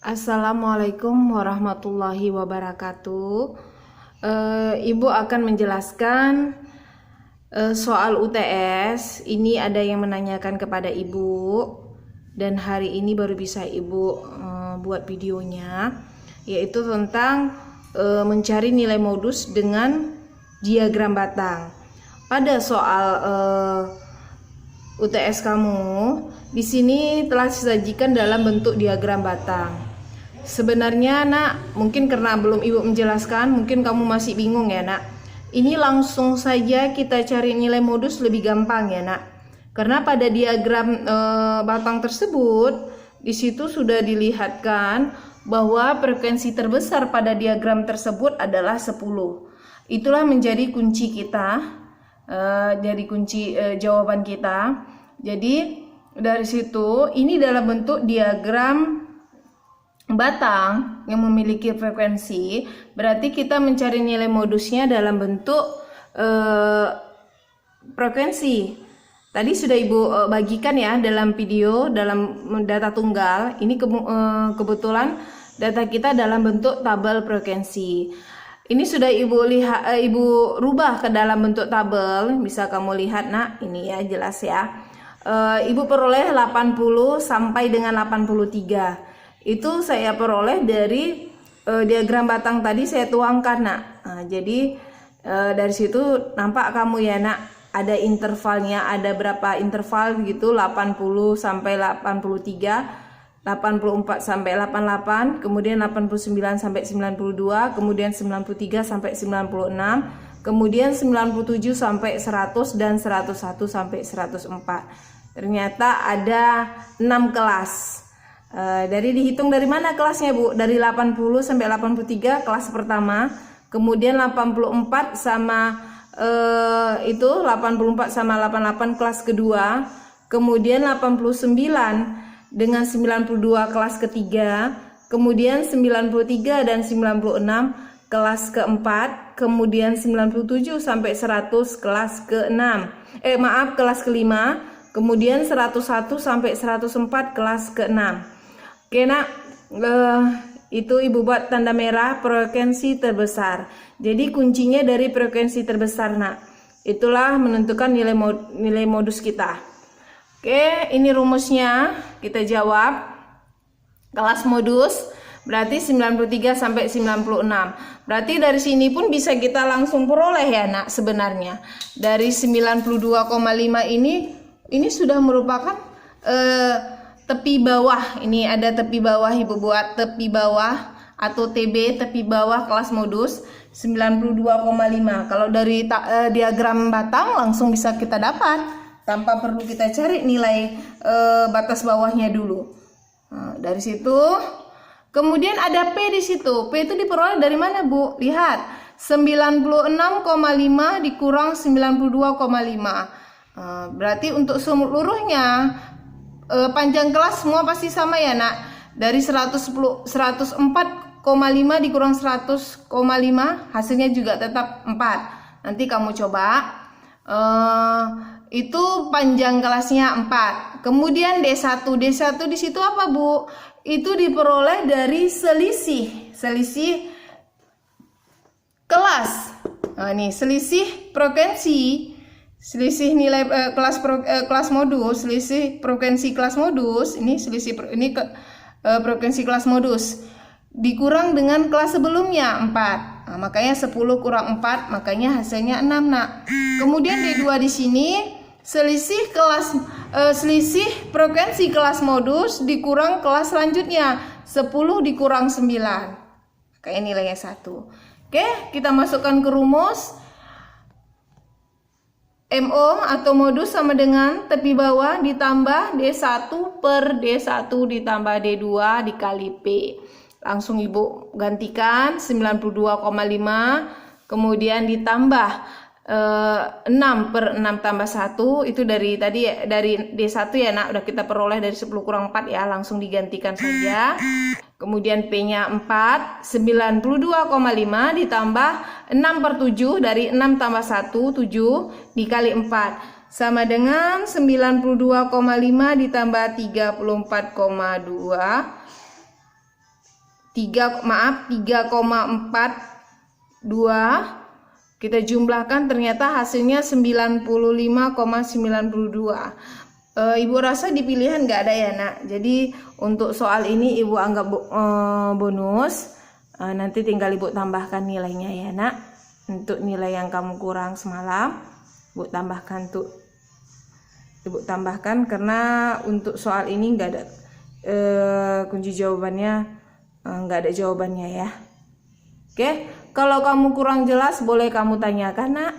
Assalamualaikum warahmatullahi wabarakatuh. Ibu akan menjelaskan soal UTS. Ini ada yang menanyakan kepada Ibu dan hari ini baru bisa Ibu buat videonya, yaitu tentang mencari nilai modus dengan diagram batang. Pada soal UTS kamu di sini telah disajikan dalam bentuk diagram batang. Sebenarnya nak, mungkin karena belum ibu menjelaskan, mungkin kamu masih bingung ya nak. Ini langsung saja kita cari nilai modus lebih gampang ya nak. Karena pada diagram batang tersebut, di situ sudah dilihatkan bahwa frekuensi terbesar pada diagram tersebut adalah 10. Itulah menjadi kunci kita, jadi kunci jawaban kita. Jadi dari situ ini dalam bentuk diagram batang yang memiliki frekuensi, berarti kita mencari nilai modusnya dalam bentuk frekuensi. Tadi sudah ibu bagikan ya dalam video, dalam data tunggal. Ini kebetulan data kita dalam bentuk tabel frekuensi. Ini sudah ibu lihat, ibu rubah ke dalam bentuk tabel. Bisa kamu lihat nak, ini ya jelas ya. Ibu peroleh 80 sampai dengan 83. Itu saya peroleh dari diagram batang tadi saya tuangkan nak. Jadi dari situ nampak kamu ya nak, ada intervalnya, ada berapa interval gitu, 80 sampai 83, 84 sampai 88, kemudian 89 sampai 92, kemudian 93 sampai 96, kemudian 97 sampai 100 dan 101 sampai 104. Ternyata ada 6 kelas. Dari dihitung dari mana kelasnya Bu? Dari 80 sampai 83 kelas pertama, kemudian 84 sama 84 sama 88 kelas kedua, kemudian 89 dengan 92 kelas ketiga, kemudian 93 dan 96 kelas keempat, kemudian 97 sampai 100 kelas ke-6. Kelas kelima, kemudian 101 sampai 104 kelas ke-6. Oke nak, itu ibu buat tanda merah frekuensi terbesar. Jadi kuncinya dari frekuensi terbesar nak. Itulah menentukan nilai modus kita. Oke, ini rumusnya kita jawab. Kelas modus berarti 93 sampai 96. Berarti dari sini pun bisa kita langsung peroleh ya nak sebenarnya. Dari 92,5 ini sudah merupakan tepi bawah. Ini ada tepi bawah, ibu buat tepi bawah atau TB, tepi bawah kelas modus 92,5. Kalau dari diagram batang langsung bisa kita dapat tanpa perlu kita cari nilai batas bawahnya dulu. Dari situ kemudian ada P di situ. P itu diperoleh dari mana Bu? Lihat, 96,5 dikurang 92,5. Berarti untuk seluruhnya panjang kelas semua pasti sama ya nak. Dari 104,5 dikurang 100,5 hasilnya juga tetap 4. Nanti kamu coba. Itu panjang kelasnya 4. Kemudian D1 di situ apa Bu? Itu diperoleh dari selisih kelas. Ini selisih frekuensi. Selisih nilai kelas modus, selisih frekuensi kelas modus, ini frekuensi kelas modus dikurang dengan kelas sebelumnya 4. Makanya 10 kurang 4, makanya hasilnya 6 nak. Kemudian D2 di sini selisih frekuensi kelas modus dikurang kelas selanjutnya, 10 dikurang 9. Kayak nilainya 1. Oke, kita masukkan ke rumus. MO atau modus sama dengan tepi bawah ditambah D1 per D1 ditambah D2 dikali P. Langsung ibu gantikan 92,5 kemudian ditambah 6 per 6 tambah 1 itu dari tadi dari D1 ya nak, udah kita peroleh dari 10 kurang 4 ya, langsung digantikan saja. Kemudian P nya 4, 92,5 ditambah 6 per 7 dari 6 tambah 1 7 dikali 4 sama dengan 92,5 ditambah 34,2 3,42. Kita jumlahkan, ternyata hasilnya 95,92. Ibu rasa di pilihan nggak ada ya nak. Jadi untuk soal ini ibu anggap bonus. Nanti tinggal ibu tambahkan nilainya ya nak. Untuk nilai yang kamu kurang semalam, ibu tambahkan tuh. Ibu tambahkan karena untuk soal ini nggak ada kunci jawabannya, nggak ada jawabannya ya. Oke, kalau kamu kurang jelas boleh kamu tanyakan nak.